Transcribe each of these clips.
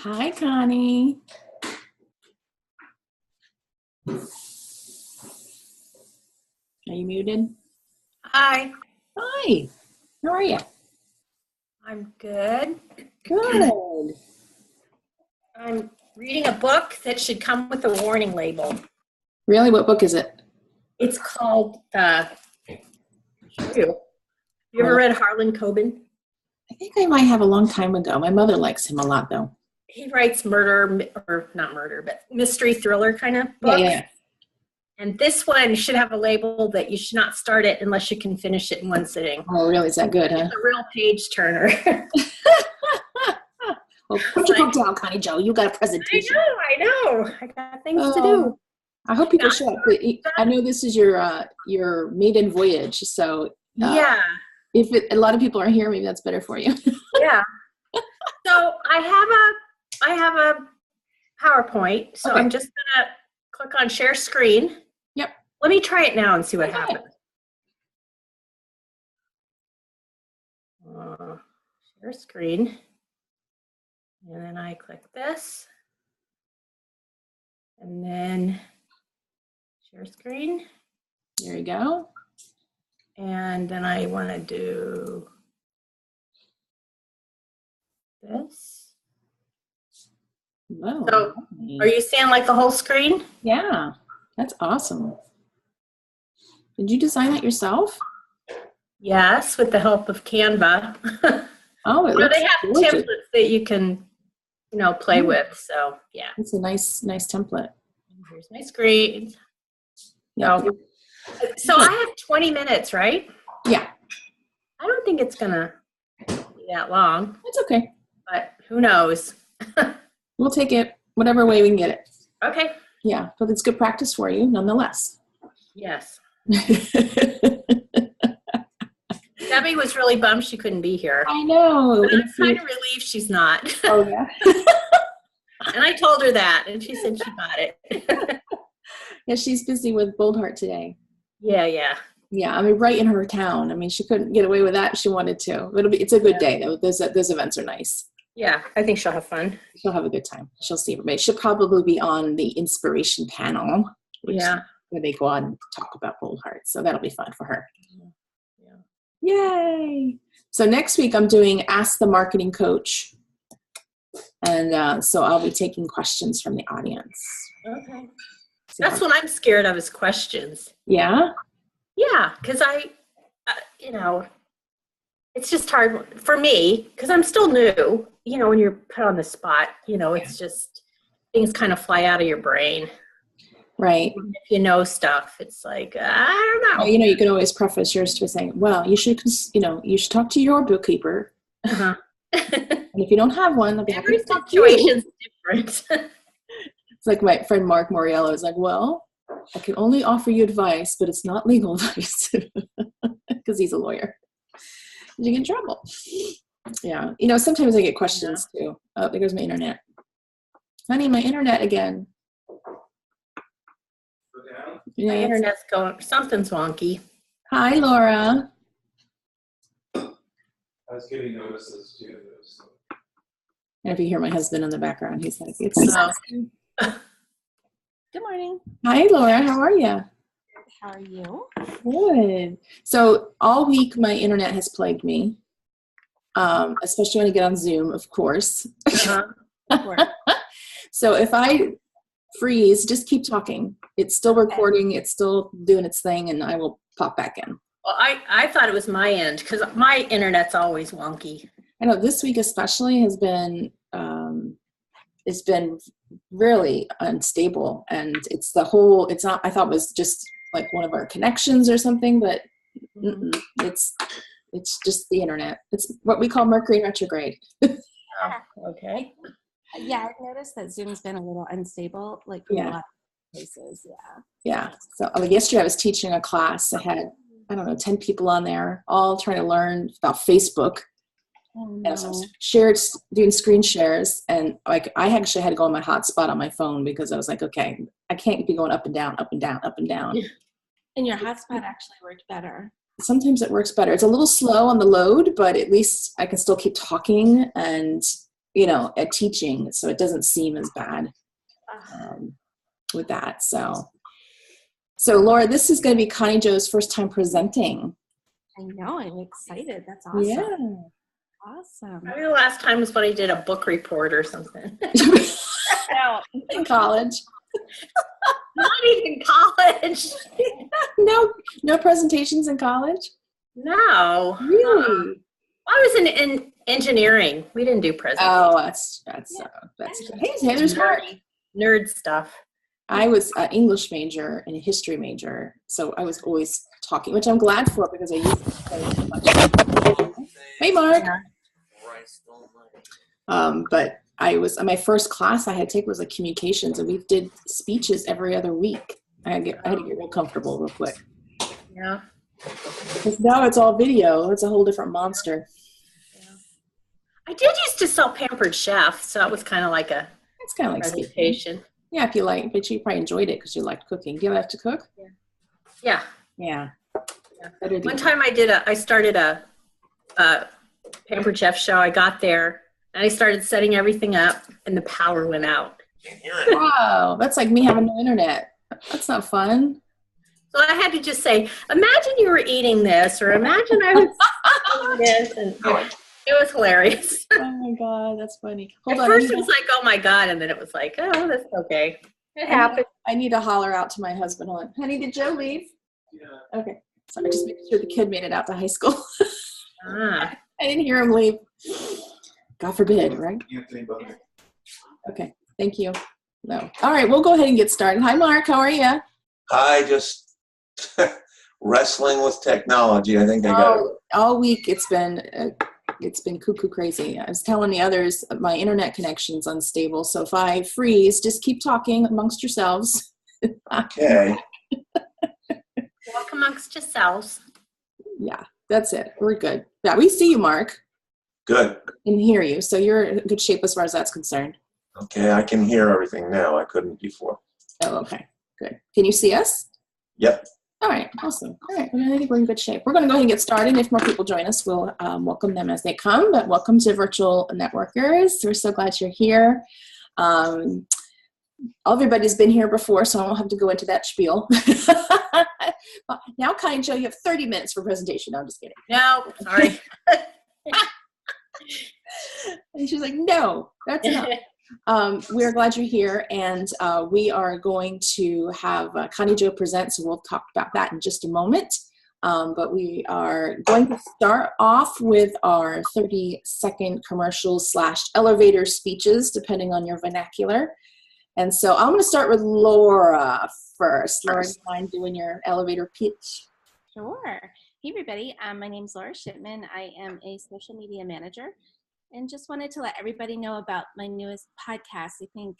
Hi, Connie. Are you muted? Hi, Hi. How are you? I'm good. Good. I'm reading a book that should come with a warning label. Really? What book is it? It's called, you ever read Harlan Coben? I think I might have a long time ago. My mother likes him a lot, though. He writes murder, or not murder, but mystery thriller kind of books. Yeah. And this one should have a label that you should not start it unless you can finish it in one sitting. Oh, really? Is that good, huh? It's a real page turner. Well, put your book down, Connie Jo. You got a presentation. I know. I got things to do. I hope people show up. I know this is your maiden voyage, so Yeah. If a lot of people are here, maybe that's better for you. Yeah. So I have a PowerPoint. So Okay. I'm just gonna click on share screen. Yep. Let me try it now and see what happens. Share screen. And then I click this. And then share screen. There you go. And then I want to do this. Whoa. So are you seeing like the whole screen? Yeah, that's awesome. Did you design that yourself? Yes, with the help of Canva. Oh, it Well, looks they have gorgeous. templates that you can, play with. So yeah. It's a nice template. Here's my screen. Yeah. So I have 20 minutes, right? Yeah. I don't think it's gonna be that long, It's okay. but who knows? We'll take it whatever way we can get it. Okay. Yeah, but it's good practice for you, nonetheless. Yes. Debbie was really bummed she couldn't be here. I know. But I'm kind of relieved she's not. Oh, yeah. And I told her that, and she said she got it. Yeah, she's busy with Bold Heart today. Yeah. Yeah, I mean, right in her town. I mean, she couldn't get away with that if she wanted to. It's a good day, though. Those events are nice. Yeah, I think she'll have fun. She'll have a good time. She'll see everybody. She'll probably be on the inspiration panel. Where they go on and talk about Bold Heart. So that'll be fun for her. Yeah. Yay. So next week I'm doing Ask the Marketing Coach. And so I'll be taking questions from the audience. Okay. That's what I'm scared of is questions. Yeah? Yeah, because it's just hard for me because I'm still new. When you're put on the spot, it's just things kind of fly out of your brain. Right. If you know stuff, it's like, I don't know. You can always preface yours by saying, well, you should talk to your bookkeeper. Uh-huh. And if you don't have one, they'll be happy Every to talk to you. situation's different. It's like my friend Mark Moriello is like, well, I can only offer you advice, but it's not legal advice because he's a lawyer. You get in trouble. Yeah. Sometimes I get questions too. Oh, there goes my internet. Honey, my internet again. Yeah, my internet's going, something's wonky. Hi, Laura. I was getting notices too. And if you hear my husband in the background, he's like, it's Good morning. Hi, Laura. How are you? How are you? Good. So all week my internet has plagued me, especially when I get on Zoom, of course. Uh-huh. So if I freeze, just keep talking. It's still recording. It's still doing its thing, and I will pop back in. Well, I thought it was my end because my internet's always wonky. I know this week especially has been it's been really unstable, and it's not. I thought it was just like one of our connections or something, but it's just the internet. It's what we call Mercury retrograde. Okay. Yeah, I've noticed that Zoom's been a little unstable, like in a lot of places. Yeah. So yesterday I was teaching a class. I had 10 people on there, all trying to learn about Facebook. Oh, And no. so I was doing screen shares, and like I actually had to go on my hotspot on my phone because I was like, okay, I can't be going up and down, up and down, up and down. And your hotspot actually worked better. Sometimes it works better. It's a little slow on the load, but at least I can still keep talking, and at teaching, so it doesn't seem as bad with that. So Laura, this is going to be Connie Jo's first time presenting. I know, I'm excited. That's awesome. Yeah. Awesome. Maybe the last time was when I did a book report or something. No. In college. Not even college. No presentations in college? No. Really? I was in engineering. We didn't do presentations. Oh, that's hey, there's Mark. Nerd stuff. I was an English major and a history major, so I was always talking, which I'm glad for because I used to say, hey, Mark. But my first class I had to take was communications, and we did speeches every other week. I had to get real comfortable real quick. Yeah. Because now it's all video. It's a whole different monster. Yeah. I did used to sell Pampered Chef, so that was kind of like a presentation. Yeah, but you probably enjoyed it because you liked cooking. Do you like to cook? Yeah. Yeah. One time I started a Pampered Chef show. I got there and I started setting everything up and the power went out. Wow, that's like me having no internet. That's not fun. So I had to just say, imagine you were eating this, or imagine I was eating this, and it was hilarious. Oh my God, that's funny. At first it was like, oh my God, and then it was like, oh, that's okay. It happened. I need to holler out to my husband. Hold on. Honey, did Joe leave? Yeah. Okay. Sorry, just making sure the kid made it out to high school. I didn't hear him leave. God forbid, right? Okay, thank you. No. All right, we'll go ahead and get started. Hi, Mark. How are you? Hi, just wrestling with technology. I think I got it. All week it's been cuckoo crazy. I was telling the others my internet connection's unstable, so if I freeze, just keep talking amongst yourselves. Okay. Walk amongst yourselves. Yeah, that's it. We're good. Yeah, we see you, Mark. Good. And hear you, so you're in good shape as far as that's concerned. Okay, I can hear everything now. I couldn't before. Oh, okay. Good. Can you see us? Yep. All right. Awesome. All right. Well, I think we're in good shape. We're going to go ahead and get started. If more people join us, we'll welcome them as they come. But welcome to Virtual Networkers. We're so glad you're here. Everybody's been here before, so I won't have to go into that spiel. Now, Connie Joe, you have 30 minutes for presentation. No, I'm just kidding. No, sorry. And she's like, no, that's enough. We're glad you're here, and we are going to have Connie Joe present, so we'll talk about that in just a moment. But we are going to start off with our 30-second commercial / elevator speeches, depending on your vernacular. And so I'm going to start with Laura first. Laura, do you mind doing your elevator pitch? Sure. Hey, everybody. My name is Laura Shipman. I am a social media manager, and just wanted to let everybody know about my newest podcast. I think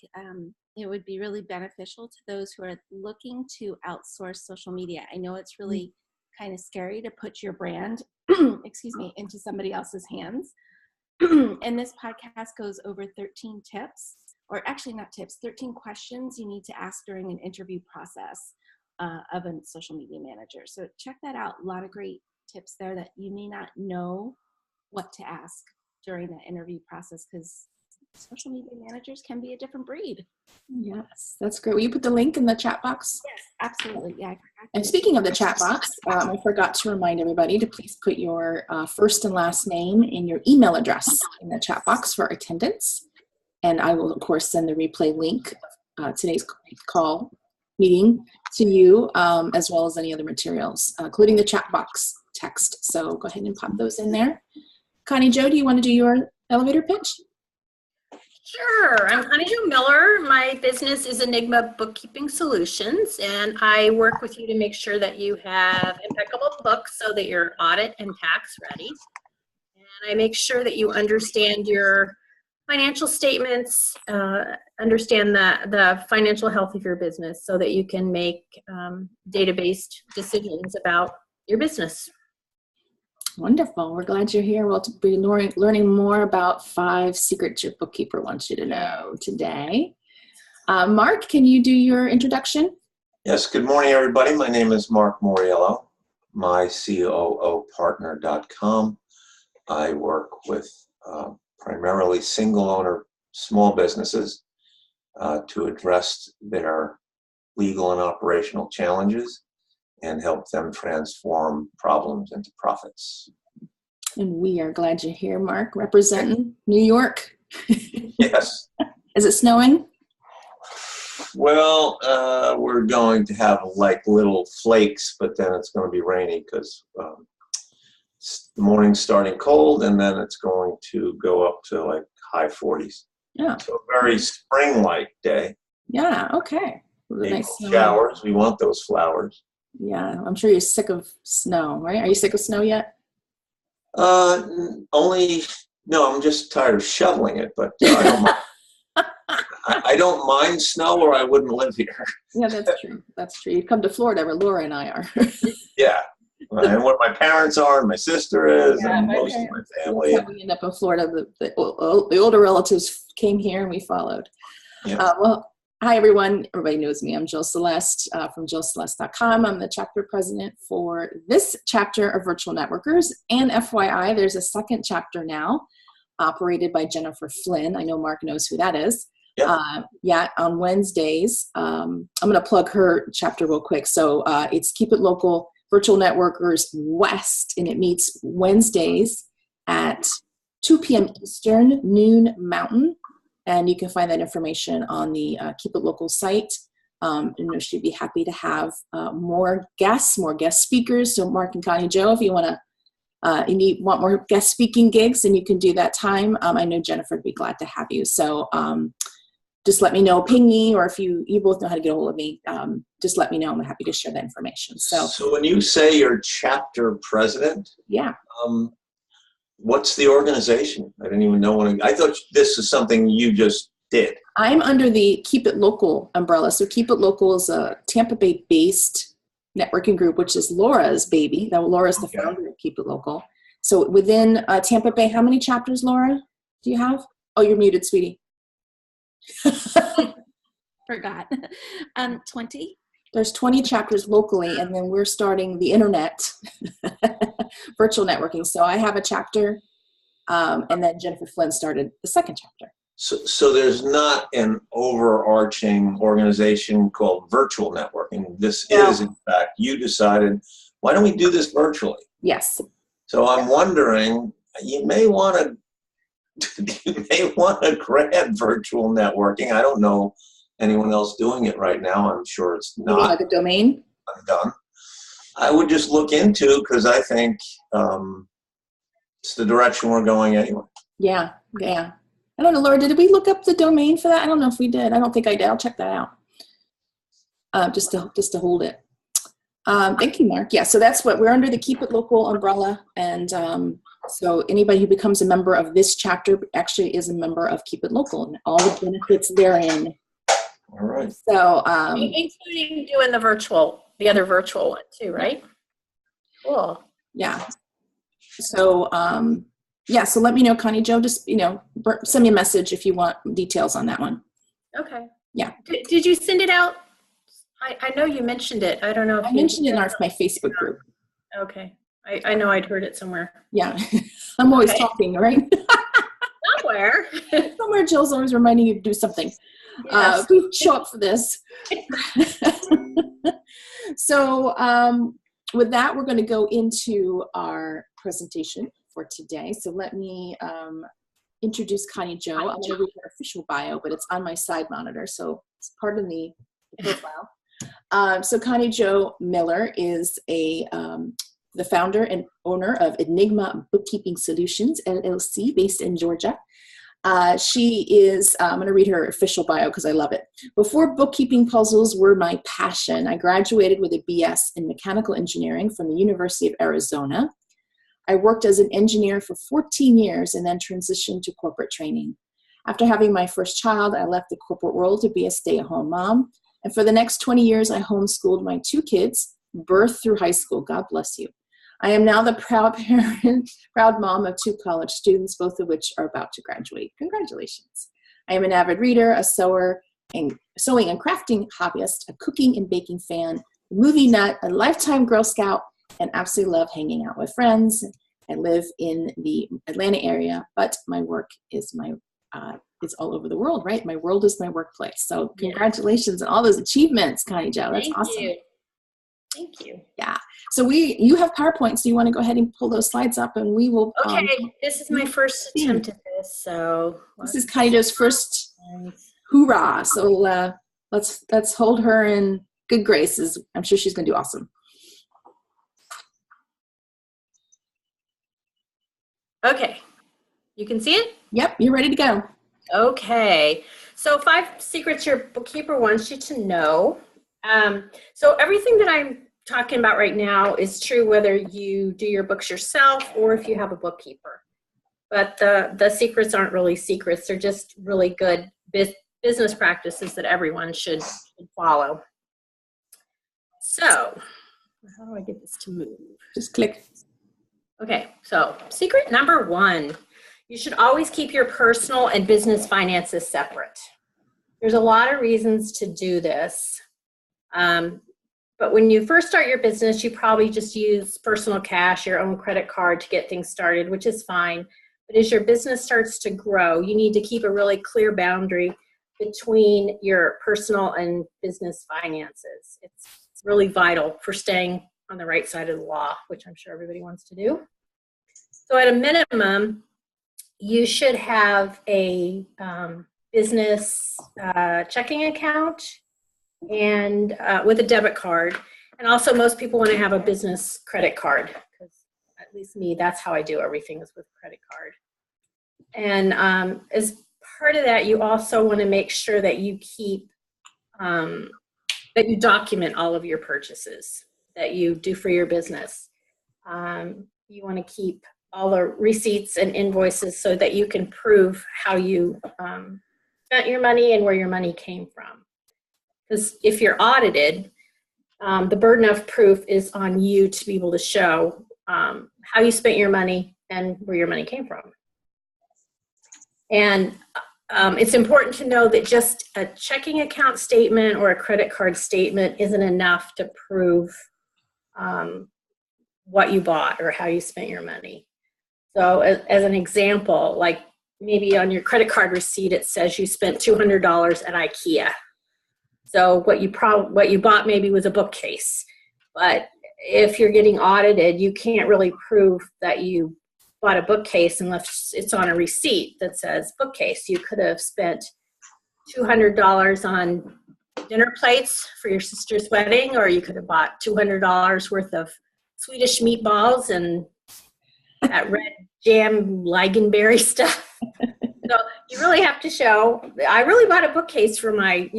it would be really beneficial to those who are looking to outsource social media. I know it's really kind of scary to put your brand, into somebody else's hands. And this podcast goes over 13 tips, or actually not tips, 13 questions you need to ask during an interview process of a social media manager. So check that out. A lot of great tips there that you may not know what to ask during the interview process, because social media managers can be a different breed. Yes, that's great. Will you put the link in the chat box? Yes, absolutely. Yeah. And speaking of the chat box, I forgot to remind everybody to please put your first and last name and your email address in the chat box for attendance. And I will, of course, send the replay link, today's call meeting, to you, as well as any other materials, including the chat box text. So go ahead and pop those in there. Connie Joe, do you want to do your elevator pitch? Sure. I'm Connie Joe Miller. My business is Enigma Bookkeeping Solutions, and I work with you to make sure that you have impeccable books so that you're audit and tax ready. And I make sure that you understand your financial statements, understand the financial health of your business so that you can make data-based decisions about your business. Wonderful. We're glad you're here. We'll be learning more about 5 secrets your bookkeeper wants you to know today. Mark, can you do your introduction? Yes, good morning, everybody. My name is Mark Moriello, mycoopartner.com. I work with primarily single owner small businesses to address their legal and operational challenges and help them transform problems into profits. And we are glad you're here, Mark, representing New York. Yes. Is it snowing? Well, we're going to have like little flakes, but then it's going to be rainy because the morning's starting cold, and then it's going to go up to like high 40s. Yeah. So a very spring-like day. Yeah, okay. Nice showers. We want those flowers. Yeah, I'm sure you're sick of snow, right? Are you sick of snow yet? No, I'm just tired of shoveling it, but I don't mind. I don't mind snow, or I wouldn't live here. Yeah, that's true. That's true. You'd come to Florida where Laura and I are. Yeah. And where my parents are and my sister is, Yeah, and my most of my parents. family. That's how we end up in Florida. The older relatives came here and we followed. Yeah. Well, hi, everyone. Everybody knows me. I'm Jill Celeste from JillCeleste.com. I'm the chapter president for this chapter of Virtual Networkers. And FYI, there's a second chapter now operated by Jennifer Flynn. I know Mark knows who that is. Yep. On Wednesdays. I'm going to plug her chapter real quick. So it's Keep It Local Virtual Networkers West, and it meets Wednesdays at 2 p.m. Eastern, noon Mountain. And you can find that information on the Keep It Local site. And she'd be happy to have more guest speakers. So Mark and Connie Jo, if you want more guest speaking gigs, then you can do that time. I know Jennifer would be glad to have you. So just let me know, ping me, or if you both know how to get a hold of me, just let me know. I'm happy to share that information. So when you say you're chapter president, yeah. What's the organization? I didn't even know I thought this is something you just did. I'm under the Keep It Local umbrella. So Keep It Local is a Tampa Bay based networking group, which is Laura's baby. Now Laura's the founder of Keep It Local. So within Tampa Bay, how many chapters, Laura, do you have? Oh, you're muted, sweetie. Forgot. 20. There's 20 chapters locally, and then we're starting the internet virtual networking. So I have a chapter, and then Jennifer Flynn started the second chapter. So there's not an overarching organization called virtual networking. This is, in fact, you decided, why don't we do this virtually? Yes. So I'm wondering, you may want to grab virtual networking. I don't know anyone else doing it right now. I'm sure it's not. Like a domain? Done. I would just look into, because I think it's the direction we're going anyway. Yeah. I don't know, Laura, did we look up the domain for that? I don't know if we did. I don't think I did. I'll check that out. Just to hold it. Thank you, Mark. Yeah, so that's what we're under, the Keep It Local umbrella. And so anybody who becomes a member of this chapter actually is a member of Keep It Local and all the benefits therein. All right. So including doing the other virtual one too, right? Cool. Yeah. So so let me know, Connie Jo, just send me a message if you want details on that one. Okay. Yeah. Did you send it out? I know you mentioned it. I don't know if I mentioned it in my Facebook group. Okay. I know I'd heard it somewhere. Yeah. I'm always talking, right? Somewhere. Somewhere Jill's always reminding you to do something. Yes. Please show up for this. So with that, we're going to go into our presentation for today. So let me introduce Connie Jo. I'm going to read her official bio, but it's on my side monitor, so pardon the profile. So Connie Jo Miller is the founder and owner of Enigma Bookkeeping Solutions, LLC, based in Georgia. She is, I'm going to read her official bio because I love it. Before bookkeeping puzzles were my passion, I graduated with a BS in mechanical engineering from the University of Arizona. I worked as an engineer for 14 years and then transitioned to corporate training. After having my first child, I left the corporate world to be a stay-at-home mom. And for the next 20 years, I homeschooled my 2 kids, birth through high school. God bless you. I am now the proud parent, proud mom of 2 college students, both of which are about to graduate. Congratulations. I am an avid reader, a sewing and crafting hobbyist, a cooking and baking fan, a movie nut, a lifetime Girl Scout, and absolutely love hanging out with friends. I live in the Atlanta area, but my work is it's all over the world, right? My world is my workplace. So congratulations on all those achievements, Connie Jo. That's awesome. Thank you. Yeah. So you have PowerPoint, so you want to go ahead and pull those slides up, and we will. Okay, this is my first attempt at this, so. This is Connie Jo's first hoorah. So let's hold her in good graces. I'm sure she's going to do awesome. Okay, you can see it? Yep, you're ready to go. Okay, so 5 secrets your bookkeeper wants you to know. So everything that I'm talking about right now is true whether you do your books yourself or if you have a bookkeeper. But the secrets aren't really secrets. They're just really good business practices that everyone should follow. So how do I get this to move? Just click. Okay, so secret number 1, you should always keep your personal and business finances separate. There's a lot of reasons to do this. But when you first start your business, you probably just use personal cash, your own credit card to get things started, which is fine. But as your business starts to grow, you need to keep a really clear boundary between your personal and business finances. It's really vital for staying on the right side of the law, which I'm sure everybody wants to do. So at a minimum, you should have a business checking account and with a debit card. And also most people want to have a business credit card, because at least me, that's how I do everything, is with credit card. And as part of that, you also want to make sure that you keep, that you document all of your purchases that you do for your business. You want to keep all the receipts and invoices so that you can prove how you spent your money and where your money came from. Because if you're audited, the burden of proof is on you to be able to show how you spent your money and where your money came from. And it's important to know that just a checking account statement or a credit card statement isn't enough to prove what you bought or how you spent your money. So as an example, like maybe on your credit card receipt, it says you spent $200 at IKEA. So what you bought maybe was a bookcase. But if you're getting audited, you can't really prove that you bought a bookcase unless it's on a receipt that says bookcase. You could have spent $200 on dinner plates for your sister's wedding, or you could have bought $200 worth of Swedish meatballs and that red jam Ligonberry stuff. So you really have to show, I really bought a bookcase for my,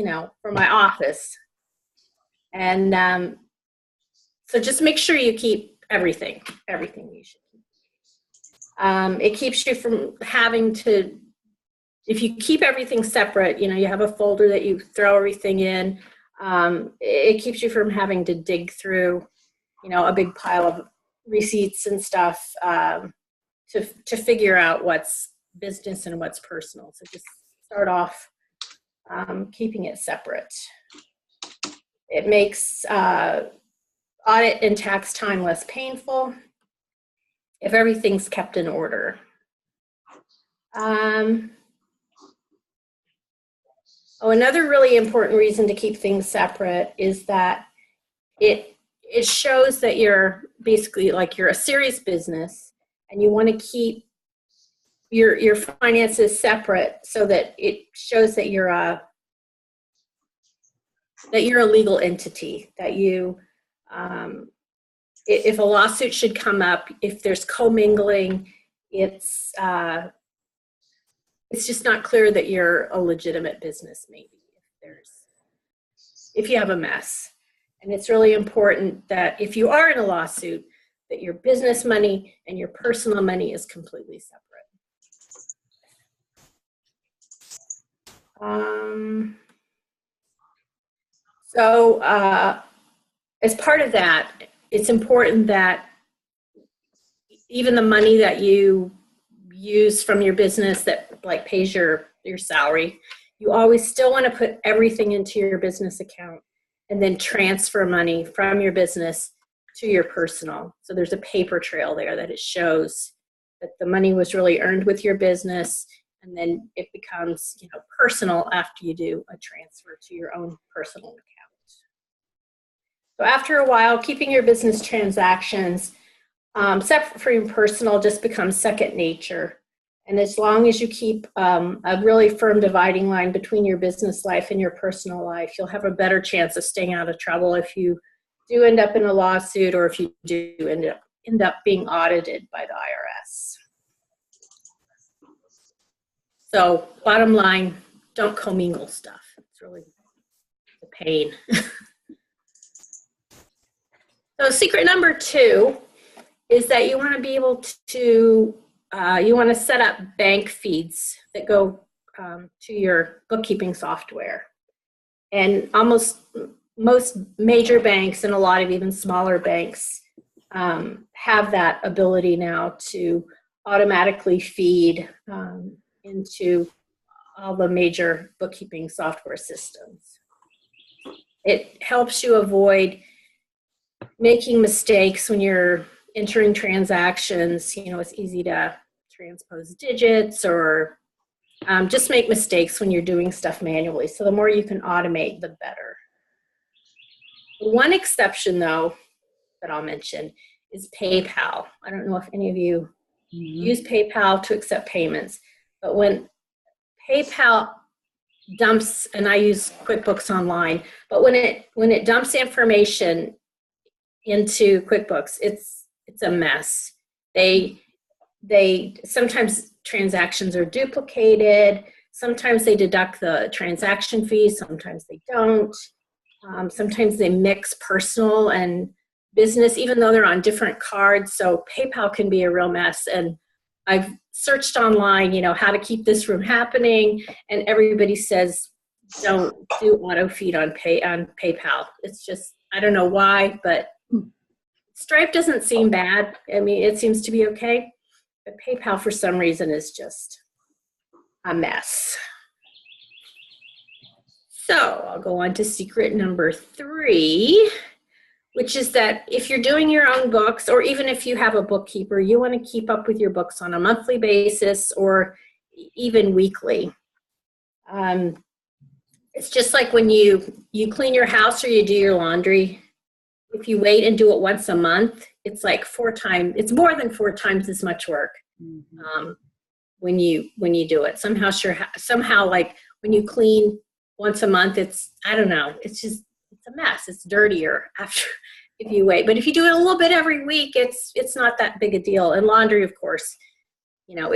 for my office. And so just make sure you keep everything you should keep. It keeps you from having to, if you keep everything separate, you have a folder that you throw everything in, it keeps you from having to dig through, a big pile of receipts and stuff to figure out what's business and what's personal. So just start off keeping it separate. It makes audit and tax time less painful if everything's kept in order. Another really important reason to keep things separate is that it shows that you're basically you're a serious business, and you want to keep your finances separate so that it shows that you're a legal entity, that you if a lawsuit should come up, if there's commingling, it's just not clear that you're a legitimate business, maybe, if you have a mess. And it's really important that if you are in a lawsuit, that your business money and your personal money is completely separate. As part of that, it's important that even the money that you use from your business that pays your salary, you always still want to put everything into your business account and then transfer money from your business to your personal. So there's a paper trail there that it shows that the money was really earned with your business, and then it becomes, you know, personal after you do a transfer to your own personal account. So after a while, keeping your business transactions separate from your personal just becomes second nature. And as long as you keep a really firm dividing line between your business life and your personal life, you'll have a better chance of staying out of trouble if you do end up in a lawsuit, or if you do end up being audited by the IRS. So bottom line, don't commingle stuff. It's really a pain. So secret number 2 is that you want to be able to, you want to set up bank feeds that go to your bookkeeping software. And most major banks and a lot of even smaller banks have that ability now to automatically feed into all the major bookkeeping software systems. It helps you avoid making mistakes when you're entering transactions. You know, it's easy to transpose digits or just make mistakes when you're doing stuff manually. So the more you can automate, the better. One exception, though, that I'll mention is PayPal. I don't know if any of you use PayPal to accept payments, but when PayPal dumps, and I use QuickBooks Online, but when it dumps information into QuickBooks, it's a mess. They sometimes transactions are duplicated. Sometimes they deduct the transaction fee. Sometimes they don't. Sometimes they mix personal and business, even though they're on different cards. So PayPal can be a real mess. And I've searched online, you know, how to keep this from happening, and everybody says don't do auto feed on PayPal. It's just, I don't know why, but Stripe doesn't seem bad. I mean, it seems to be okay, but PayPal for some reason is just a mess. So I'll go on to secret number 3, which is that if you're doing your own books, or even if you have a bookkeeper, you want to keep up with your books on a monthly basis or even weekly. It's just like when you clean your house or you do your laundry. If you wait and do it once a month, it's like it's more than 4 times as much work when you do it. Somehow like when you clean once a month, I don't know, it's a mess. It's dirtier after if you wait. But if you do it a little bit every week, it's not that big a deal. And laundry, of course, you know,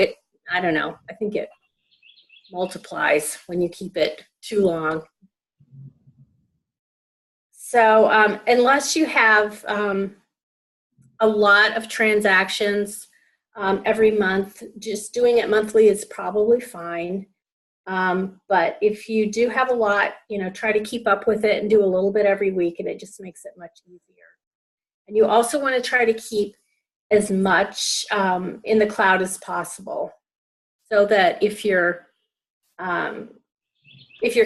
I don't know. I think it multiplies when you keep it too long. So unless you have a lot of transactions every month, just doing it monthly is probably fine. But if you do have a lot, you know, try to keep up with it and do a little bit every week, and it just makes it much easier. And you also want to try to keep as much in the cloud as possible, so that if your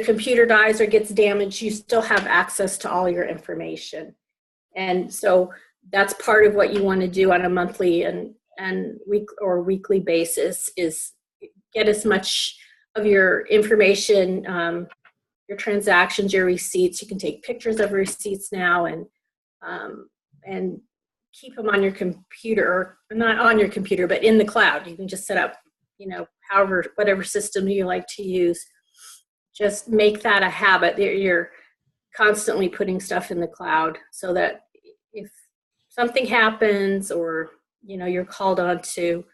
computer dies or gets damaged, you still have access to all your information. And so that's part of what you want to do on a monthly and weekly basis, is get as much of your information, your transactions, your receipts. You can take pictures of receipts now and keep them on your computer, or not on your computer, but in the cloud. You can just set up, you know, whatever system you like to use. Just make that a habit. You're constantly putting stuff in the cloud, so that if something happens, or, you know, you're called on to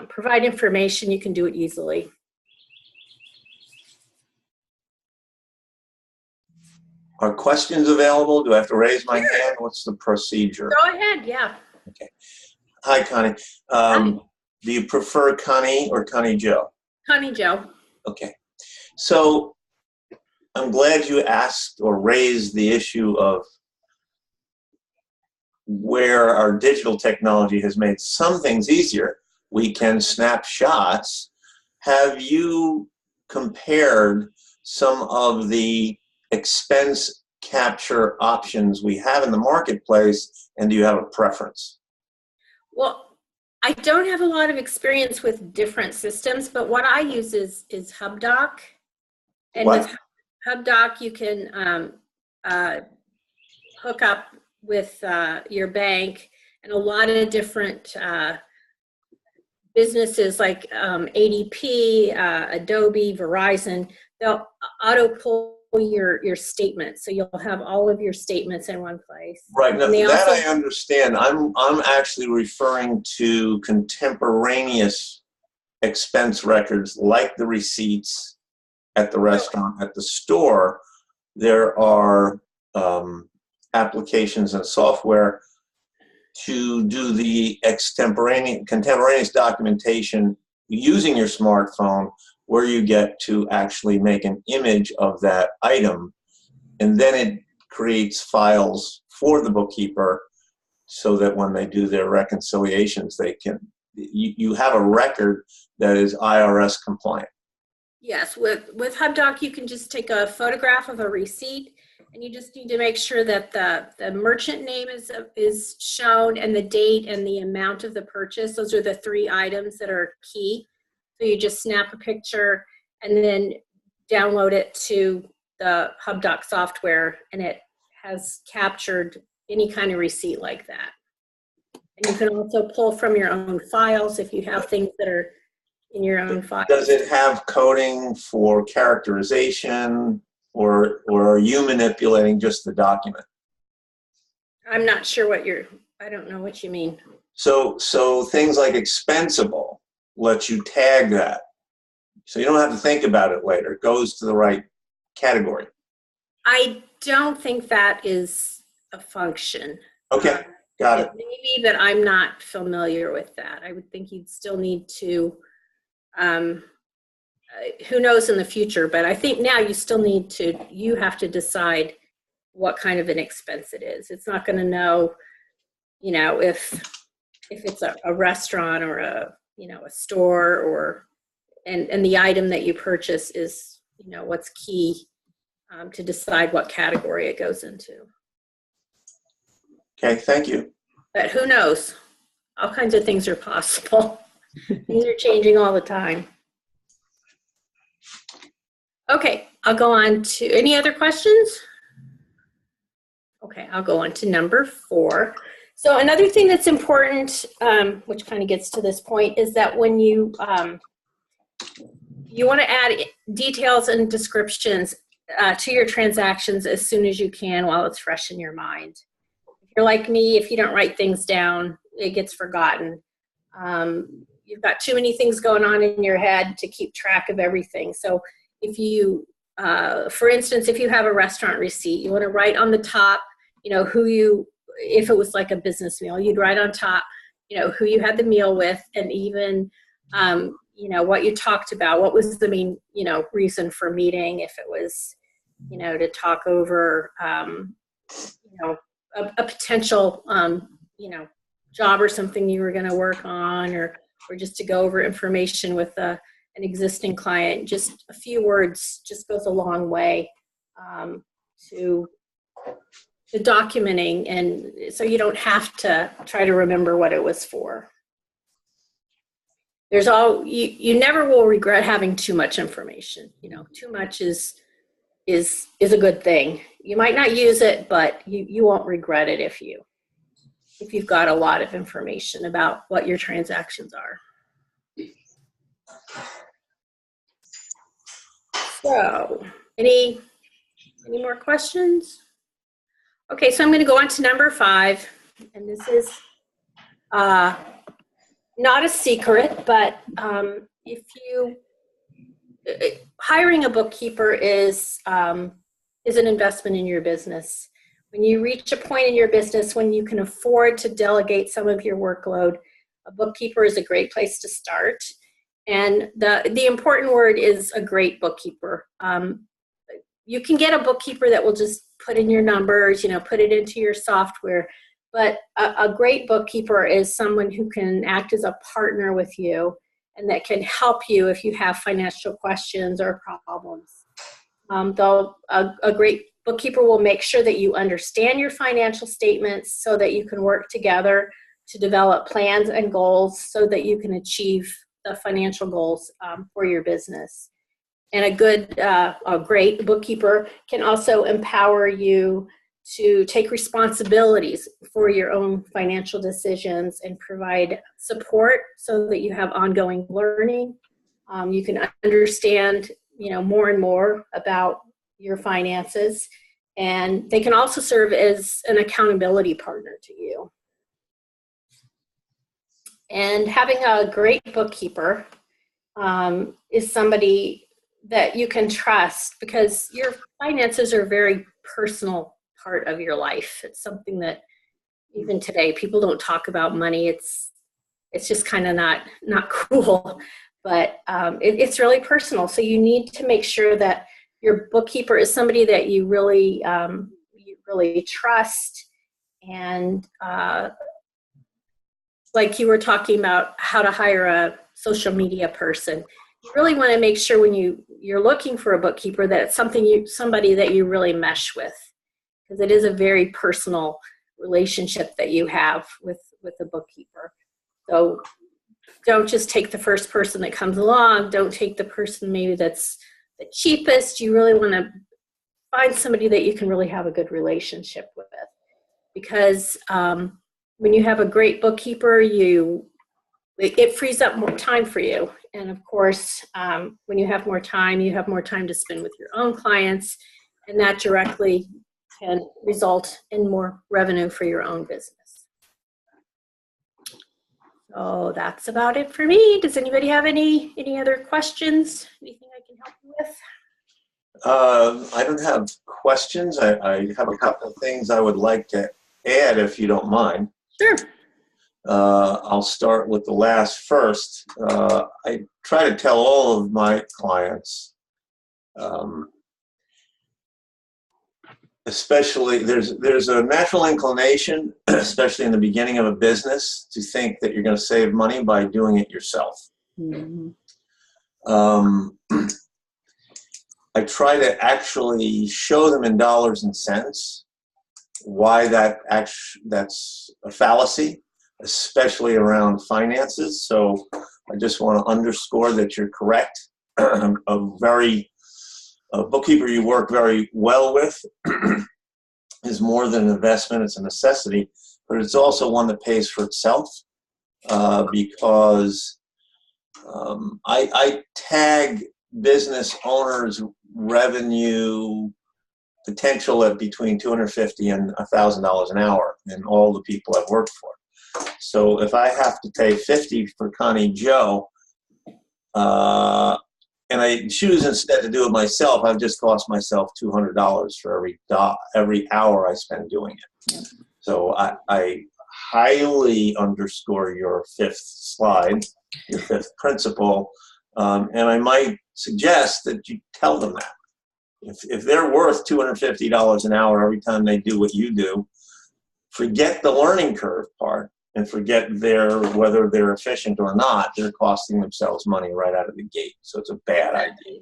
provide information, you can do it easily. Are questions available? Do I have to raise my hand? What's the procedure? Go ahead, yeah. Okay. Hi, Connie. Hi. Do you prefer Connie or Connie Joe? Connie Joe. Okay. So I'm glad you asked or raised the issue of where our digital technology has made some things easier. We can snap shots. Have you compared some of the expense capture options we have in the marketplace, and do you have a preference? Well, I don't have a lot of experience with different systems, but what I use is HubDoc. And What? with HubDoc, you can hook up with your bank, and a lot of different businesses like ADP, Adobe, Verizon, they'll auto pull your statements, so you'll have all of your statements in one place. Right, now, And they that also- I understand. I'm actually referring to contemporaneous expense records like the receipts at the restaurant, at the store. There are applications and software to do the contemporaneous documentation using your smartphone, where you get to actually make an image of that item, and then it creates files for the bookkeeper so that when they do their reconciliations, they can, you have a record that is IRS compliant. Yes, with HubDoc, you can just take a photograph of a receipt, and you just need to make sure that the merchant name is shown, and the date and the amount of the purchase. Those are the 3 items that are key. So you just snap a picture and then download it to the HubDoc software, and it has captured any kind of receipt like that. And you can also pull from your own files if you have things that are in your own files. Does it have coding for characterization, or are you manipulating just the document? I'm not sure I don't know what you mean. So things like expensible lets you tag that. So you don't have to think about it later. It goes to the right category. I don't think that is a function. Okay, got it. Maybe, but I'm not familiar with that. I would think you'd still need to, who knows in the future, but I think now you have to decide what kind of an expense it is. It's not going to know, if it's a restaurant or a store, or, and the item that you purchase is, what's key to decide what category it goes into. Okay, thank you. But who knows? All kinds of things are possible. Things are changing all the time. Okay, I'll go on to, any other questions? Okay, I'll go on to number 4. So another thing that's important, which kind of gets to this point, is that when you want to add details and descriptions to your transactions as soon as you can while it's fresh in your mind. If you're like me, if you don't write things down, it gets forgotten. You've got too many things going on in your head to keep track of everything. So if you, for instance, if you have a restaurant receipt, you want to write on the top, if it was like a business meal, you'd write on top, who you had the meal with, and even, what you talked about, what was the main, reason for meeting, if it was, to talk over, a potential, job or something you were going to work on, or just to go over information with an existing client. Just a few words just goes a long way to documenting, and so you don't have to try to remember what it was for. You never will regret having too much information. Too much is a good thing. You might not use it, but you won't regret it if you've got a lot of information about what your transactions are. So, any more questions? Okay, so I'm going to go on to number 5, and this is not a secret, but hiring a bookkeeper is an investment in your business. When you reach a point in your business when you can afford to delegate some of your workload, a bookkeeper is a great place to start. And the important word is a great bookkeeper. You can get a bookkeeper that will just put in your numbers, put it into your software. But a great bookkeeper is someone who can act as a partner with you and that can help you if you have financial questions or problems. A great bookkeeper will make sure that you understand your financial statements so that you can work together to develop plans and goals so that you can achieve the financial goals for your business. And a great bookkeeper can also empower you to take responsibilities for your own financial decisions and provide support so that you have ongoing learning. You can understand, more and more about your finances, and they can also serve as an accountability partner to you. And having a great bookkeeper is somebody that you can trust, because your finances are a very personal part of your life. It's something that even today people don't talk about money. It's just kind of not cool, but it's really personal. So you need to make sure that your bookkeeper is somebody that you really trust. And like you were talking about how to hire a social media person, you really want to make sure when you're looking for a bookkeeper that it's somebody that you really mesh with, because it is a very personal relationship that you have with the bookkeeper. So don't just take the first person that comes along. Don't take the person maybe that's the cheapest. You really want to find somebody that you can really have a good relationship with, because when you have a great bookkeeper, it frees up more time for you. And of course, when you have more time to spend with your own clients, and that directly can result in more revenue for your own business. So that's about it for me. Does anybody have any other questions? Anything I can help you with? I don't have questions. I have a couple of things I would like to add, if you don't mind. Sure. I'll start with the last first. I try to tell all of my clients, especially there's a natural inclination, especially in the beginning of a business, to think that you're going to save money by doing it yourself. Mm-hmm. I try to actually show them in dollars and cents why that's a fallacy, especially around finances. So I just want to underscore that you're correct. A bookkeeper you work very well with is more than an investment, it's a necessity, but it's also one that pays for itself, because I tag business owners' revenue potential at between $250 and $1,000 an hour in all the people I've worked for. So if I have to pay $50 for Connie Joe, and I choose instead to do it myself, I've just cost myself $200 for every hour I spend doing it. So I highly underscore your fifth slide, your fifth principle, and I might suggest that you tell them that. If they're worth $250 an hour every time they do what you do, forget the learning curve part and forget whether they're efficient or not. They're costing themselves money right out of the gate. So it's a bad idea.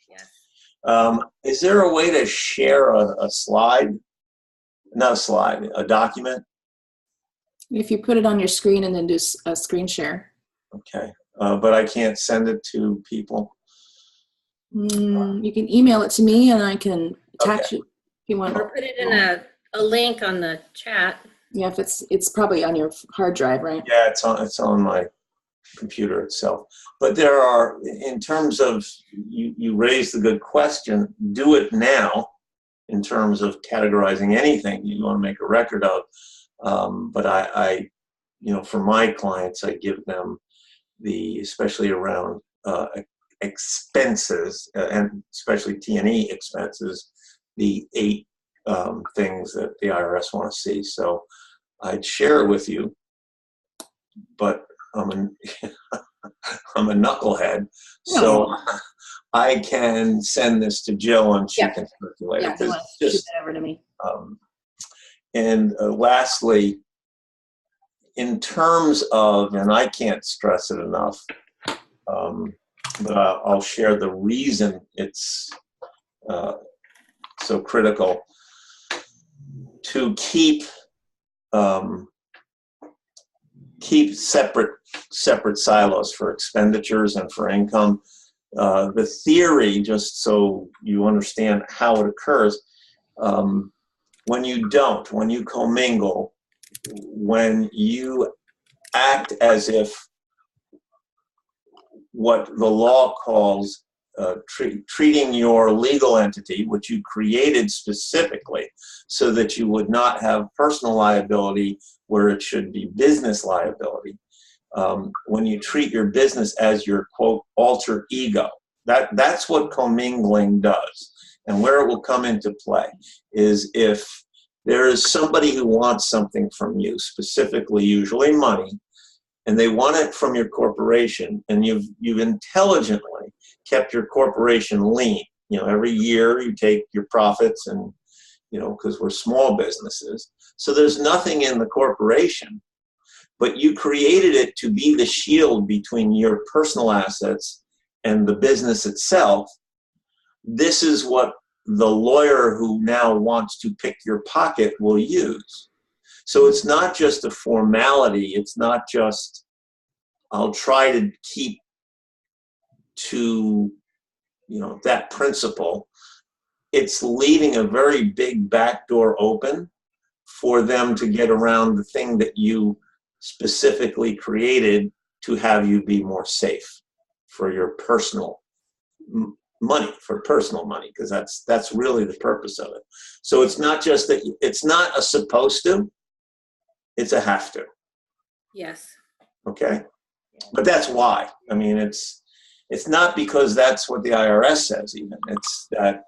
Yeah. Is there a way to share a slide? Not a slide, a document? If you put it on your screen and then do a screen share. Okay. But I can't send it to people? You can email it to me and I can attach it if you want. Or put it in a link on the chat. Yeah, if it's probably on your hard drive, right? Yeah, it's on my computer itself. But there are, in terms of, you raised a good question, do it now in terms of categorizing anything you want to make a record of. But I for my clients, I give them especially around expenses, and especially T&E expenses, the 8 things that the IRS want to see. So I'd share it with you, but I'm a knucklehead, so I can send this to Jill and she can circulate it. Shoot that over to me. And lastly, in terms of, and I can't stress it enough, but I'll share the reason it's so critical to keep separate silos for expenditures and for income. The theory, just so you understand how it occurs, when you commingle, when you act as if what the law calls treating your legal entity, which you created specifically so that you would not have personal liability where it should be business liability. When you treat your business as your, quote, alter ego, that's what commingling does. And where it will come into play is if there is somebody who wants something from you, specifically usually money, and they want it from your corporation, and you've intelligently kept your corporation lean. Every year you take your profits and, because we're small businesses. So there's nothing in the corporation, but you created it to be the shield between your personal assets and the business itself. This is what the lawyer who now wants to pick your pocket will use. So it's not just a formality. It's not just, I'll try to keep to, that principle. It's leaving a very big back door open for them to get around the thing that you specifically created to have you be more safe for your personal money, because that's really the purpose of it. So it's not just that, it's not a supposed to, it's a have to. Yes. Okay? But that's why. I mean, it's not because that's what the IRS says even. It's that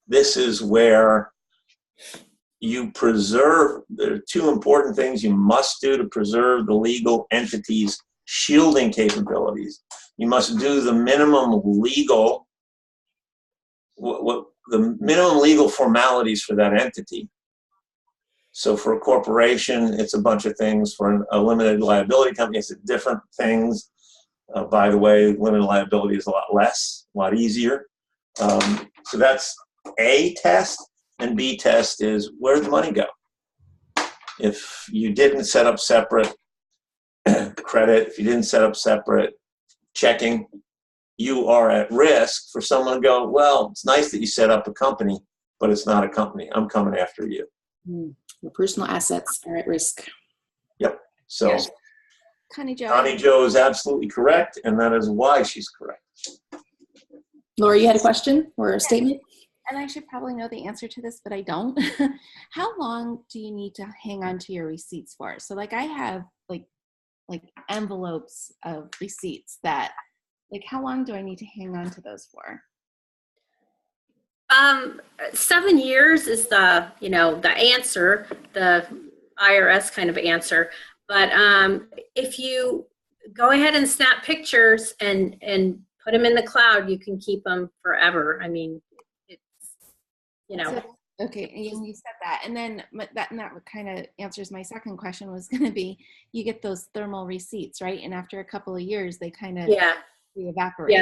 this is where you preserve, there are two important things you must do to preserve the legal entity's shielding capabilities. You must do the minimum legal, what the minimum legal formalities for that entity. So for a corporation, it's a bunch of things. For a limited liability company, it's different things. By the way, limited liability is a lot less, a lot easier. So that's A test, and B test is where'd the money go? If you didn't set up separate credit, if you didn't set up separate checking, you are at risk for someone to go, well, it's nice that you set up a company, but it's not a company. I'm coming after you. Your personal assets are at risk. Yep. So Yes. Connie Jo is absolutely correct, and that is why she's correct. Laura, you had a question or a statement? And I should probably know the answer to this, but I don't. How long do you need to hang on to your receipts for? So like I have like envelopes of receipts that, like, how long do I need to hang on to those for? 7 years is the answer, the IRS kind of answer. But if you go ahead and snap pictures and put them in the cloud, you can keep them forever. I mean, it's, So, okay, and you said that, and then that kind of answers my second question, was going to be, you get those thermal receipts, right? And after a couple of years, they kind of evaporate.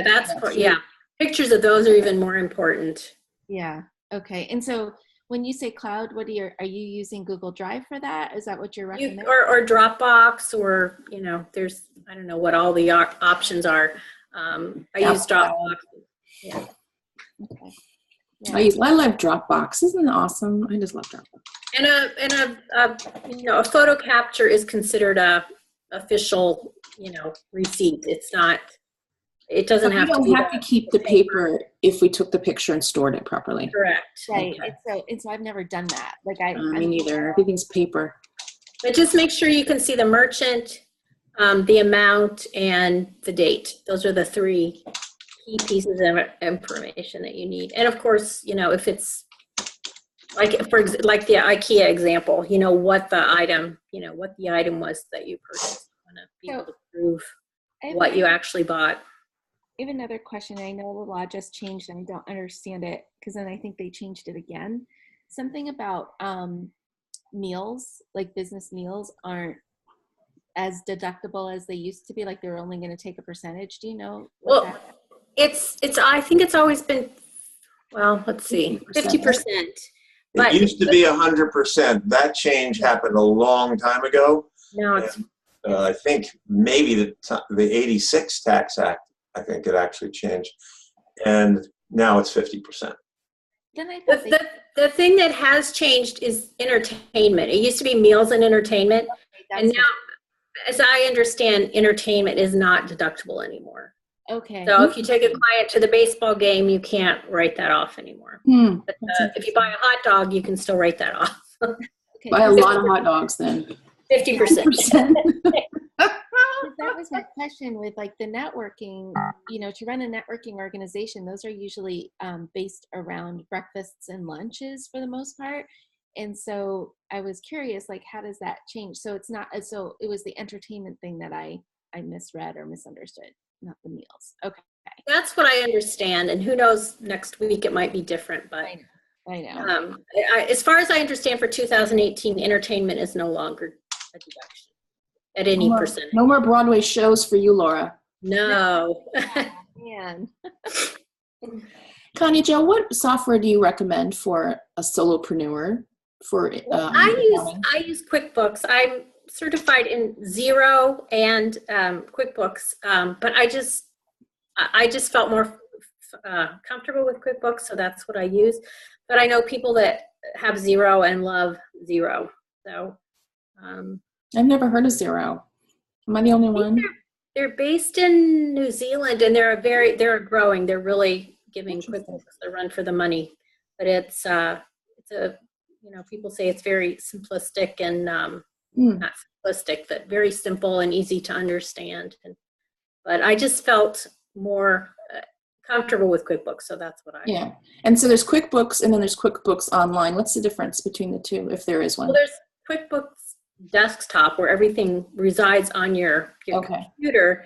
Yeah, pictures of those are even more important. Yeah. Okay. And so when you say cloud, are you using Google Drive for that? Is that what you're recommending? Or Dropbox, or there's, I don't know what all the options are. I use Dropbox. Yeah. Okay. Yeah. I love Dropbox. Isn't it awesome? I just love Dropbox. And a photo capture is considered a official receipt. It's not. It doesn't have to. We don't have to keep the paper if we took the picture and stored it properly. Correct. Right. Okay. And so I've never done that. Like me neither. Everything's paper. But just make sure you can see the merchant, the amount, and the date. Those are the three key pieces of information that you need. And of course, if it's like the IKEA example, what the item, what the item was that you purchased. You want to be able to prove what you actually bought. I have another question. I know the law just changed and I don't understand it, because then I think they changed it again. Something about meals, like business meals, aren't as deductible as they used to be. Like they're only going to take a percentage. Do you know? Well, I think it's always been Well, let's see, 50%. 50%. It But used to be 100%. That change happened a long time ago. now it's, I think maybe the 86 Tax Act, I think it actually changed. And now it's 50%. Then I thought the thing that has changed is entertainment. It used to be meals and entertainment. And now, as I understand, entertainment is not deductible anymore. okay. So if you take a client to the baseball game, you can't write that off anymore. But if you buy a hot dog, you can still write that off. Okay. Buy a lot of hot dogs then. 50%. That was my question with like the networking, to run a networking organization, those are usually based around breakfasts and lunches for the most part. And so I was curious, like, how does that change? So it's not, so it was the entertainment thing that I misread or misunderstood, not the meals. Okay. That's what I understand. And who knows, next week it might be different. But I know. As far as I understand, for 2018, entertainment is no longer a deduction at any percentage. No more Broadway shows for you, Laura. No. Man. Connie Jo, what software do you recommend for a solopreneur? I use QuickBooks. I'm certified in Xero and QuickBooks, but I just felt more comfortable with QuickBooks, so that's what I use. But I know people that have Xero and love Xero. So I've never heard of Xero. Am I the only one? They're based in New Zealand, and they're growing. They're really giving QuickBooks the run for the money. But it's a people say it's very simplistic and not simplistic, but very simple and easy to understand. But I just felt more comfortable with QuickBooks, so that's what I. Yeah, and so there's QuickBooks, and then there's QuickBooks Online. What's the difference between the two, if there is one? Well, there's QuickBooks Desktop, where everything resides on your computer.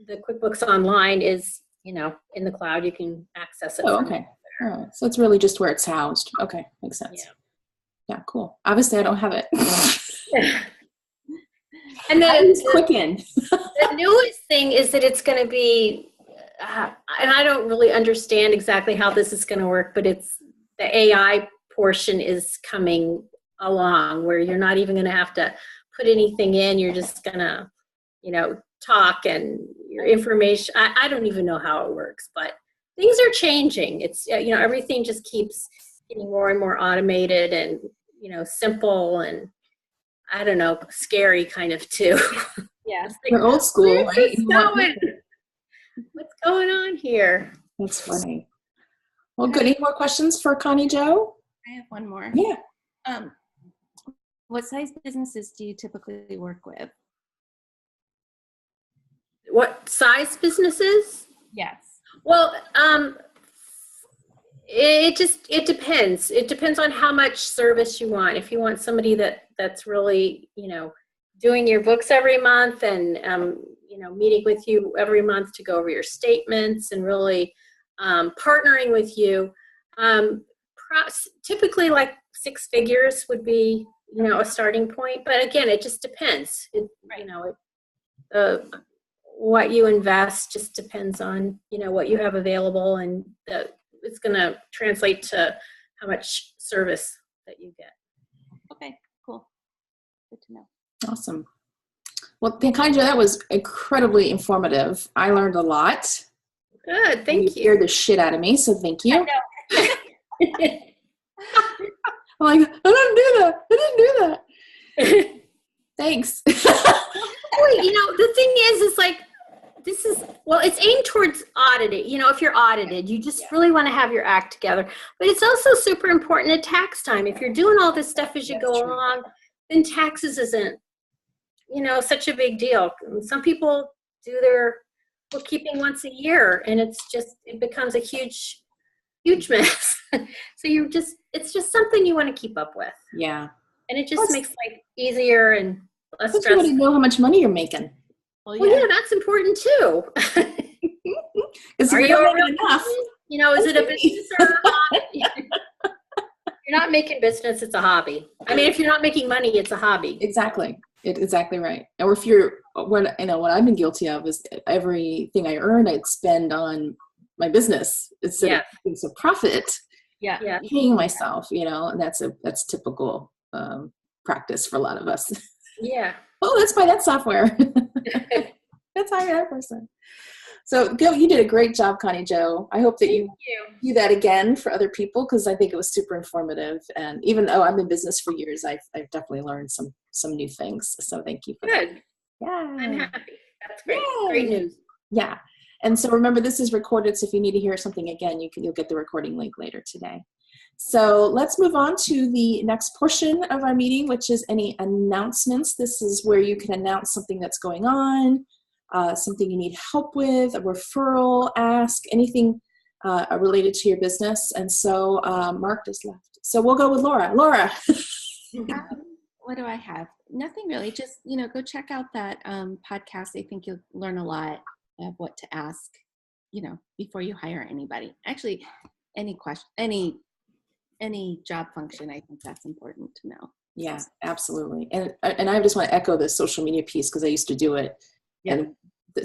The QuickBooks Online is, in the cloud. You can access it. Oh, okay. All right. So it's really just where it's housed. Okay, makes sense. Yeah, cool. Obviously, I don't have it. And then Quicken. The newest thing is that it's going to be, and I don't really understand exactly how this is going to work, but it's the AI portion is coming along, where you're not even going to have to put anything in. You're just going to, talk, and your information. I don't even know how it works, but things are changing. It's, everything just keeps getting more and more automated and, simple and, I don't know, scary kind of too. Yeah. You're old school, right? What's going on here? That's funny. Well, good. Any more questions for Connie Jo? I have one more. Yeah. What size businesses do you typically work with? What size businesses? Yes. Well, it depends. It depends on how much service you want. If you want somebody that's really, doing your books every month and, meeting with you every month to go over your statements and really partnering with you, typically like 6 figures would be, a starting point. But again, it just depends. What you invest just depends on, what you have available, and it's going to translate to how much service that you get. Okay, cool. Good to know. Awesome. Well, Connie Jo, that was incredibly informative. I learned a lot. Good, thank you. You scared the shit out of me, so thank you. I'm like, I didn't do that. Thanks. Wait, the thing is, it's like, it's aimed towards auditing. If you're audited, you just really want to have your act together. But it's also super important at tax time. If you're doing all this stuff as you go along, then taxes isn't, such a big deal. Some people do their bookkeeping once a year, and it becomes a huge mess. So it's just something you want to keep up with. Yeah. And it just makes life easier and less stressful. You want to know how much money you're making. Well, yeah, that's important too. Are you enough? Is it a business or a hobby? If you're not making business, it's a hobby. I mean, if you're not making money, it's a hobby. Exactly. Exactly right. Or if what I've been guilty of is everything I earn, I'd spend on my business instead of it's a profit. Yeah. Paying myself, and that's typical practice for a lot of us. Yeah. Oh, let's buy that software. Let's hire that person. So you did a great job, Connie Jo. I hope that you do that again for other people, because I think it was super informative. And even though I'm in business for years, I've definitely learned some new things. So thank you for that. Yeah. I'm happy. That's great. Yay. Great news. Yeah. And so remember, this is recorded. So if you need to hear something again, you'll get the recording link later today. So let's move on to the next portion of our meeting, which is any announcements. This is where you can announce something that's going on, something you need help with, a referral, ask, anything related to your business. And so Mark just left. So we'll go with Laura. Laura. What do I have? Nothing really. Just, go check out that podcast. I think you'll learn a lot of what to ask, before you hire anybody. Actually, any question, any job function, I think that's important to know. Yeah, absolutely. And I just want to echo the social media piece, because I used to do it. Yeah. And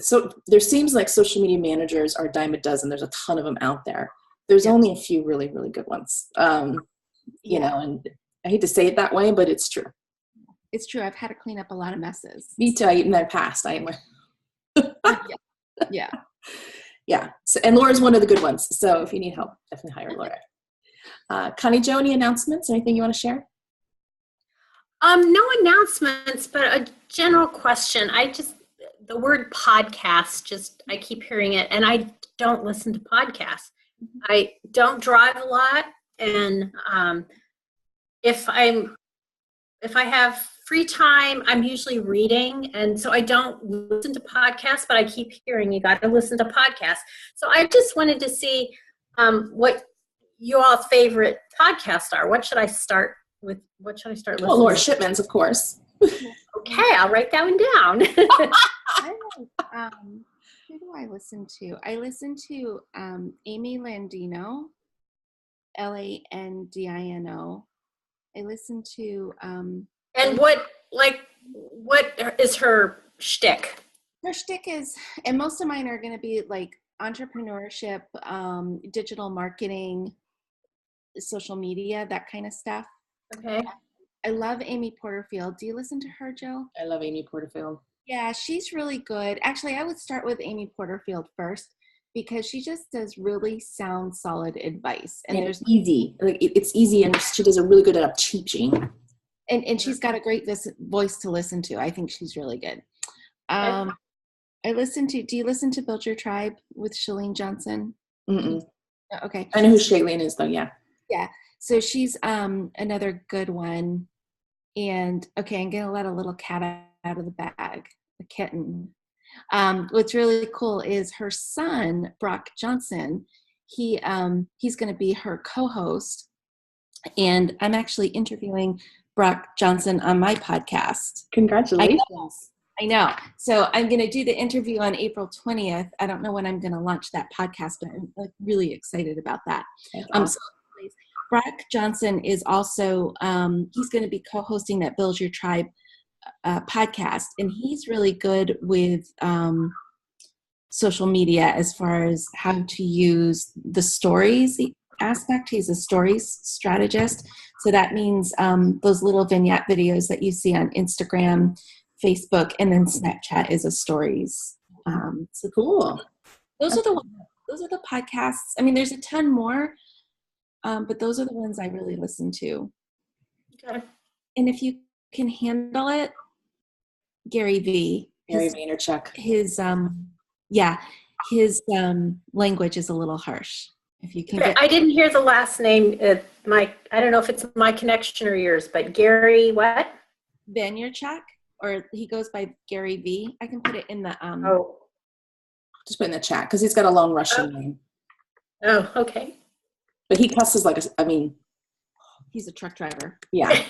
so there seems like social media managers are a dime a dozen. There's a ton of them out there. There's only a few really, really good ones. And I hate to say it that way, but it's true. It's true. I've had to clean up a lot of messes. Me too. In the past, Yeah. Yeah. So, and Laura's one of the good ones. So if you need help, definitely hire Laura. Connie Jo, any announcements? Anything you want to share? No announcements, but a general question. The word podcast, I keep hearing it, and I don't listen to podcasts. I don't drive a lot, and if I have free time, I'm usually reading, and so I don't listen to podcasts, but I keep hearing you got to listen to podcasts. So I just wanted to see what you all's favorite podcasts are. What should I start with? What should I start listening to? Well, Laura Shipman's, of course. Okay, I'll write that one down. Who do I listen to? I listen to Amy Landino, Landino. I listen to and what is her shtick? Her shtick is, and most of mine are going to be like entrepreneurship, digital marketing, social media, that kind of stuff. Okay. I love Amy Porterfield. Do you listen to her, Jill? I love Amy Porterfield. Yeah, she's really good. Actually, I would start with Amy Porterfield first, because she just does really sound, solid advice. And there's easy. It's easy, and she does a really good job teaching. And she's got a great voice to listen to. I think she's really good. I listen to, do you listen to Build Your Tribe with Chalene Johnson? Mm-mm. Okay. I know who Shailene is, though, yeah. Yeah. So she's another good one. And, okay, I'm going to let a little cat out of the bag, a kitten. What's really cool is her son, Brock Johnson, he's going to be her co-host. And I'm actually interviewing Brock Johnson on my podcast. Congratulations. I know. So I'm going to do the interview on April 20th. I don't know when I'm going to launch that podcast, but I'm really excited about that. So Brock Johnson is also, he's going to be co-hosting that Build Your Tribe podcast. And he's really good with social media as far as how to use the stories aspect. He's a stories strategist. So that means those little vignette videos that you see on Instagram, Facebook, and then Snapchat is a stories. So cool. Those are the podcasts. I mean, there's a ton more, but those are the ones I really listen to. Okay. And if you can handle it, Gary Vaynerchuk. His language is a little harsh. If you can I didn't hear the last name. I don't know if it's my connection or yours, but Gary what? Vaynerchuk, or he goes by Gary V. I can put it in the just put in the chat, because he's got a long Russian name. Oh, okay. But he cusses he's a truck driver. Yeah.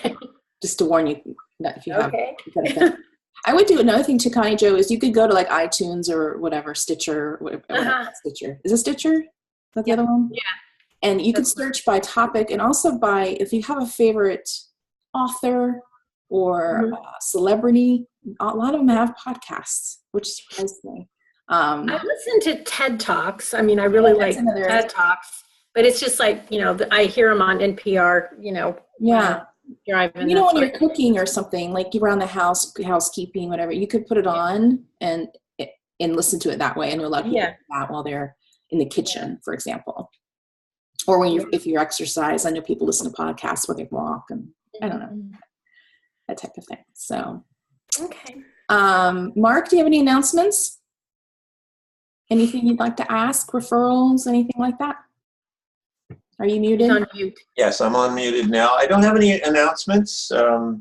Just to warn you that if you have. Okay. I would do another thing too, Connie Jo, is you could go to like iTunes or whatever, Stitcher, Stitcher. Is it Stitcher? Is that the other one? Yeah. And you could search by topic, and also by, if you have a favorite author or celebrity, a lot of them have podcasts, which surprised me. I listen to TED Talks. I mean, I really like TED Talks, but it's just like, I hear them on NPR, Yeah. Driving. When you're cooking or something, like around the house, housekeeping, whatever, you could put it on and listen to it that way. I know a lot of people do that while they're in the kitchen, for example. Or when if you exercise, I know people listen to podcasts while they walk, and I don't know, that type of thing. So, okay. Mark, do you have any announcements? Anything you'd like to ask? Referrals? Anything like that? Are you muted? He's on mute. Yes, I'm unmuted now. I don't have any announcements. I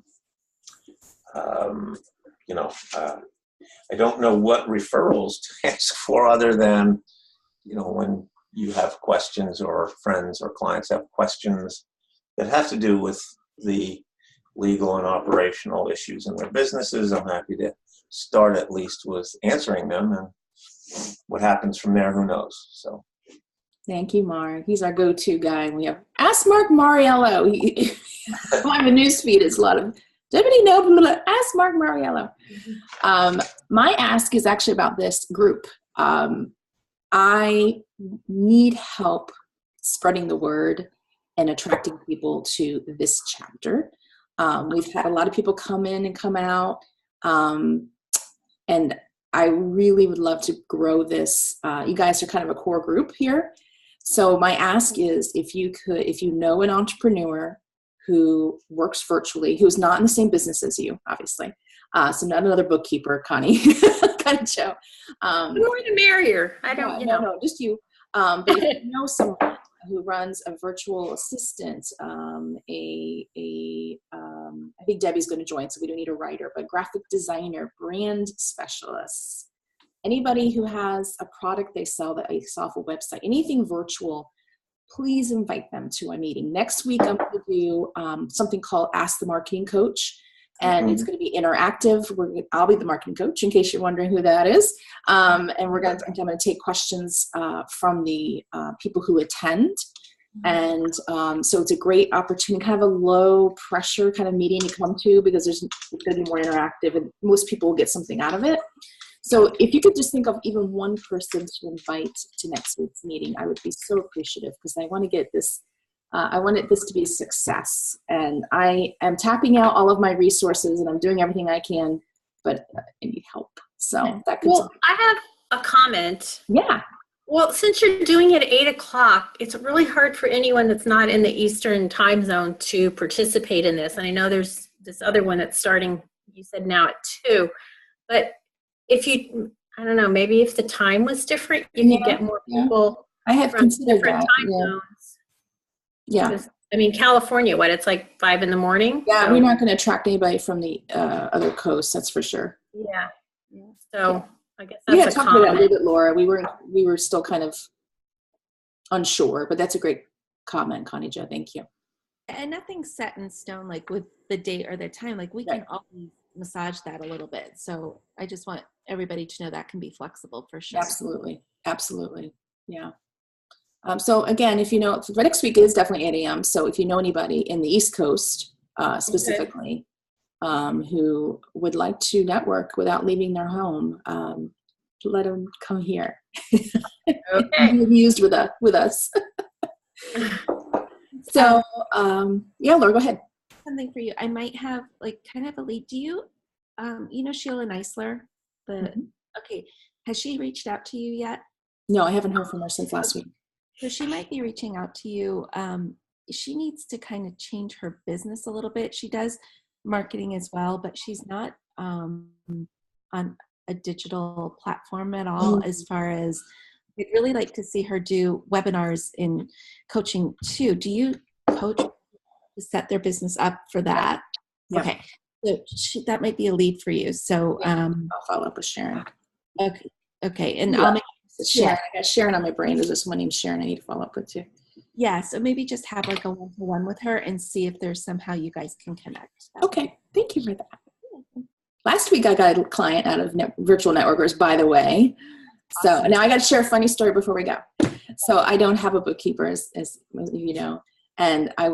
don't know what referrals to ask for other than, when you have questions or friends or clients have questions that have to do with the legal and operational issues in their businesses. I'm happy to start at least with answering them, and what happens from there, who knows? So. Thank you, Mark. He's our go-to guy. We have Ask Mark Mariello. My news feed is a lot of, does anybody know? Ask Mark Mariello. My ask is actually about this group. I need help spreading the word and attracting people to this chapter. We've had a lot of people come in and come out, and I really would love to grow this. You guys are kind of a core group here. So my ask is, if you know an entrepreneur who works virtually, who's not in the same business as you, obviously, so not another bookkeeper, Connie, kind of show. The more the merrier. I don't, No, just you. But if you know someone who runs a virtual assistant, I think Debbie's going to join, so we don't need a writer, but graphic designer, brand specialists, anybody who has a product they sell that they sell off a website, anything virtual, please invite them to a meeting. Next week, I'm going to do something called Ask the Marketing Coach. And it's going to be interactive. I'll be the marketing coach, in case you're wondering who that is. And I'm going to take questions from the people who attend. And so it's a great opportunity, kind of a low pressure kind of meeting to come to, because it's going to be more interactive and most people will get something out of it. So if you could just think of even one person to invite to next week's meeting, I would be so appreciative, because I want to get this. I want this to be a success, and I am tapping out all of my resources and I'm doing everything I can, but I need help. So that could. Well, I have a comment. Yeah. Well, since you're doing it at 8:00, it's really hard for anyone that's not in the Eastern time zone to participate in this. And I know there's this other one that's starting, you said now at 2, but if you, I don't know, maybe if the time was different, you could get more people. I have considered different that. time zones. Yeah. I mean, California, it's like 5 a.m? Yeah, so. we're not going to attract anybody from the other coast, that's for sure. Yeah. So I guess We had that's a talked about that a comment. little bit, Laura. We were still kind of unsure, but that's a great comment, Connie Jo. Thank you. And nothing's set in stone, like with the date or the time. Like we can always massage that a little bit. So I just want everybody to know that can be flexible for sure. Absolutely. Absolutely. Yeah. So again, if you know, for next week is definitely 8 a.m. So if you know anybody in the East Coast specifically who would like to network without leaving their home, let them come here. Okay. Be amused with us. So yeah, Laura, go ahead. Something for you. I might have kind of a lead. Do you, Sheila Neisler? Okay. Has she reached out to you yet? No, I haven't heard from her since last week. So she might be reaching out to you. She needs to kind of change her business a little bit. She does marketing as well, but she's not on a digital platform at all. As far as, we'd really like to see her do webinars in coaching too. Do you coach to set their business up for that? Yeah. Okay. So that might be a lead for you. So I'll follow up with Sharon. Okay. And Yeah. I'll make Sharon. I got Sharon on my brain. There's this one named Sharon I need to follow up with too. Yeah, so maybe just have a one-to-one with her and see if there's somehow you guys can connect. Okay, thank you for that. Last week I got a client out of Virtual Networkers, by the way. So now I got to share a funny story before we go. So I don't have a bookkeeper, as you know, and I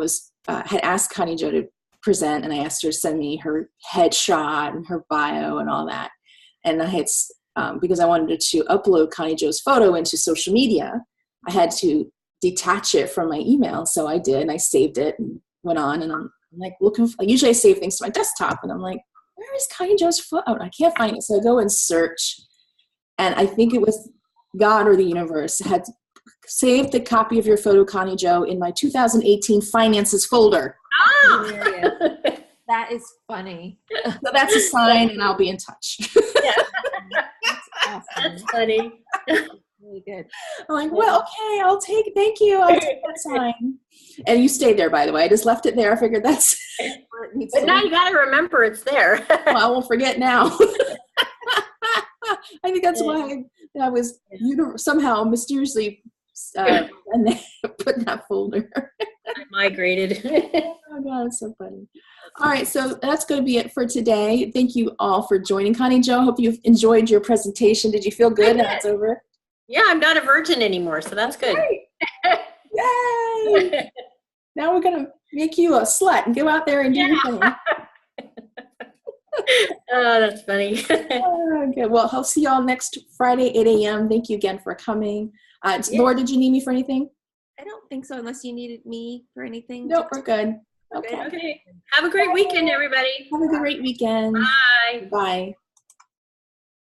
had asked Connie Jo to present, and I asked her to send me her headshot and her bio and all that. And because I wanted to upload Connie Joe's photo into social media, I had to detach it from my email. So I did, and I saved it and went on, and I'm like looking for, usually I save things to my desktop, and I'm like, where is Connie Joe's photo? I can't find it. So I go and search, and I think it was God or the universe had saved the copy of your photo, Connie Joe, in my 2018 finances folder. That is funny. So that's a sign, and I'll be in touch. That's awesome. That's funny. Really good. I'm like, well, okay, thank you. I'll take that sign. And you stayed there, by the way. I just left it there. I figured that's where it needs But to now be. you got to remember it's there. Well, I won't forget now. I think that's why I was somehow mysteriously put in that folder. I migrated. Oh, God, it's so funny. All right, so that's going to be it for today. Thank you all for joining. Connie Joe, hope you've enjoyed your presentation. Did you feel good now it's over? Yeah, I'm not a virgin anymore, so that's good. Yay! Now we're going to make you a slut and go out there and do your thing. Oh, that's funny. Okay, well, I'll see y'all next Friday, 8 a.m. Thank you again for coming. Laura, did you need me for anything? I don't think so, unless you needed me for anything. Nope, we're good. Okay. Okay. Have a great weekend, everybody. Have a great weekend. Bye. Bye.